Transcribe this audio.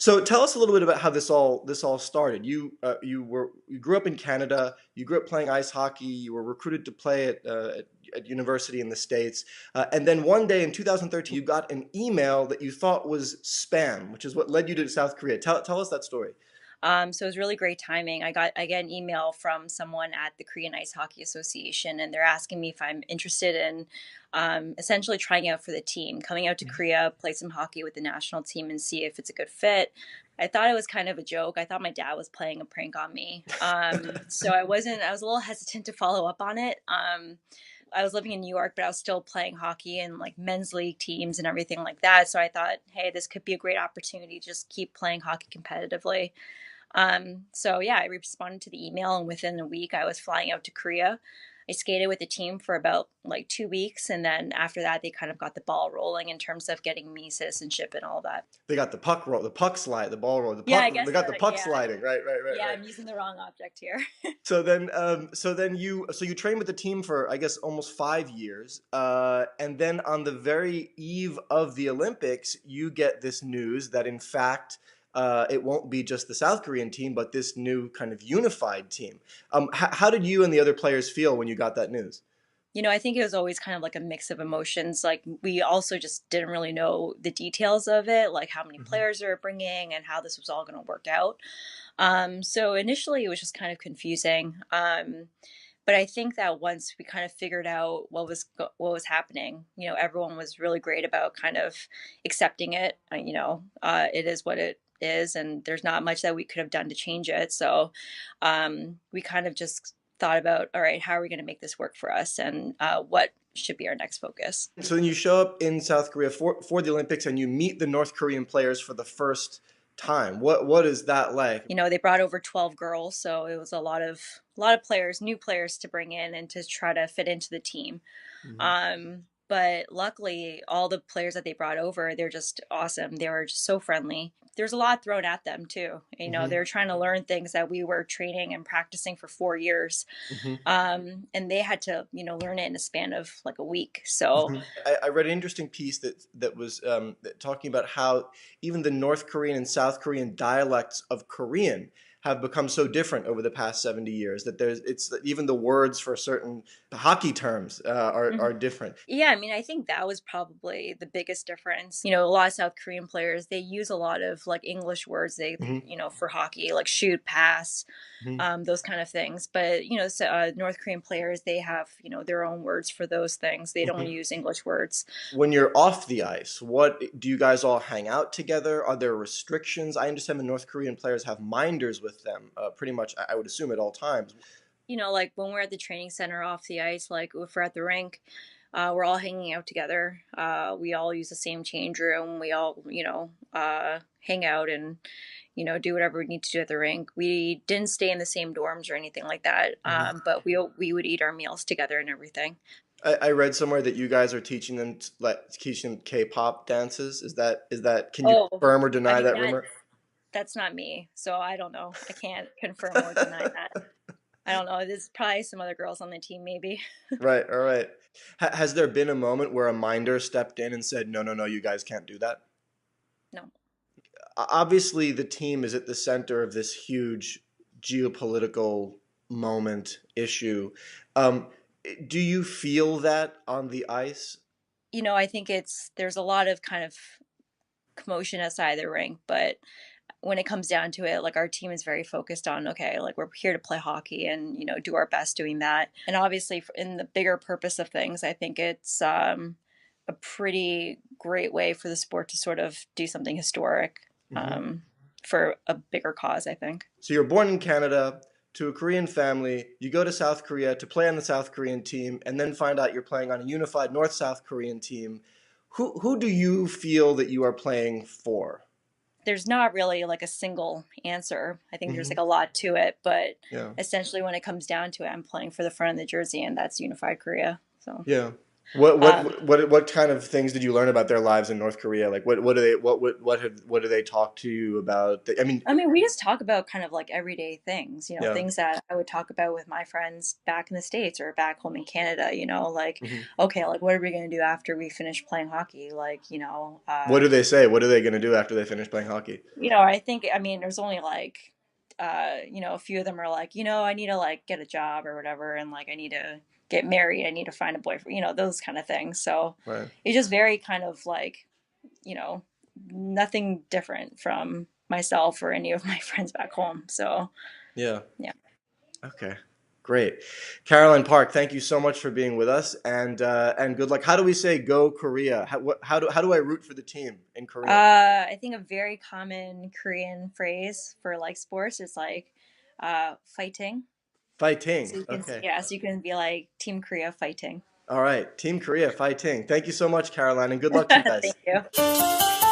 So tell us a little bit about how this all started. You grew up in Canada. You grew up playing ice hockey. You were recruited to play at university in the States, and then one day in 2013, you got an email that you thought was spam, which is what led you to South Korea. Tell us that story. So it was really great timing. I get an email from someone at the Korean Ice Hockey Association, and they're asking me if I'm interested in essentially trying out for the team, coming out to Korea, play some hockey with the national team, and see if it's a good fit. I thought it was kind of a joke. I thought my dad was playing a prank on me. So I wasn't. I was a little hesitant to follow up on it. I was living in New York, but I was still playing hockey and like men's league teams and everything like that. So I thought, hey, this could be a great opportunity to just keep playing hockey competitively. So yeah, I responded to the email, and within a week I was flying out to Korea. I skated with the team for about like 2 weeks, and then after that they kind of got the ball rolling in terms of getting me citizenship and all that. They got the puck roll, the puck slide, the ball roll, the Yeah, I puck. They guess got the puck yeah, sliding. Right, right, right, yeah, right. I'm using the wrong object here. So then you trained with the team for I guess almost 5 years, and then on the very eve of the Olympics, you get this news that in fact it won't be just the South Korean team, but this new kind of unified team. How did you and the other players feel when you got that news? I think it was always kind of like a mix of emotions. Like we also just didn't really know the details of it, like how many Mhm. players they were bringing and how this was all going to work out. So initially it was just kind of confusing. But I think that once we kind of figured out what was happening, everyone was really great about kind of accepting it. It is what it is, and there's not much that we could have done to change it. So we kind of just thought about, all right, how are we going to make this work for us, and what should be our next focus. So then you show up in South Korea for the Olympics, and you meet the North Korean players for the first time. What is that like? They brought over 12 girls, so it was a lot of players, new players to bring in and to try to fit into the team. Mhm. But luckily, all the players that they brought over, they're just awesome. They were just so friendly. There's a lot thrown at them too. Mhm. They're trying to learn things that we were training and practicing for 4 years, Mhm. and they had to, learn it in a span of like a week. So Mhm. I read an interesting piece that was talking about how even the North Korean and South Korean dialects of Korean have become so different over the past 70 years that there's it's even the words for certain hockey terms are different. yeah, I mean, I think that was probably the biggest difference. A lot of South Korean players, they use a lot of like English words Mhm. for hockey, like shoot, pass, Mhm. those kind of things. But, North Korean players, they have, their own words for those things. They don't Mhm. use English words. When you're off the ice, what do you guys all hang out together? Are there restrictions? I understand the North Korean players have minders with them, pretty much. I would assume at all times. Like when we're at the training center off the ice, like if we're at the rink, we're all hanging out together. We all use the same change room. We all, hang out and, do whatever we need to do at the rink. We didn't stay in the same dorms or anything like that, Mhm. but we would eat our meals together and everything. I read somewhere that you guys are teaching them like teaching them K-pop dances. Is that? Can you Oh, confirm or I deny mean that rumor? that's not me, so I don't know. I can't confirm or deny that. I don't know. There's probably some other girls on the team, maybe. Right. All right. Has there been a moment where a minder stepped in and said, "No, no, no, you guys can't do that"? No. Obviously, the team is at the center of this huge geopolitical moment issue. Um, do you feel that on the ice? I think there's a lot of kind of commotion outside the rink, but when it comes down to it, like our team is very focused on, okay, like we're here to play hockey and, do our best doing that. And obviously, in the bigger purpose of things, I think it's a pretty great way for the sport to sort of do something historic, Mhm. um, for a bigger cause, I think. So you're born in Canada to a Korean family. You go to South Korea to play on the South Korean team, and then find out you're playing on a unified North South Korean team. Who do you feel that you are playing for? There's not really like a single answer. I think there's Hmm. like a lot to it, but Yeah, essentially when it comes down to it, I'm playing for the front of the jersey, and that's unified Korea. So yeah. Um, What kind of things did you learn about their lives in North Korea? Like what do they what do they talk to you about? I mean, I mean, we just talk about kind of like everyday things, yeah. things that I would talk about with my friends back in the States or back home in Canada, like, Hmm. okay, like, what are we going to do after we finish playing hockey? Like, What do they say? What are they going to do after they finish playing hockey? I think, I mean, there's only like, a few of them are like, I need to like get a job or whatever. And like, I need to get married. I need to find a boyfriend, those kind of things. So Right. it's just very kind of like, you know, nothing different from myself or any of my friends back home. So Yeah. yeah. Okay. Great. Caroline Park, thank you so much for being with us, and good luck. How do we say "Go Korea"? How do I root for the team in Korean? I think a very common Korean phrase for like sports is like fighting. So Fighting. you can, Okay. yeah, so you can be like Team Korea fighting. All right. Team Korea fighting. Thank you so much, Caroline, and good luck to you Thank guys. you.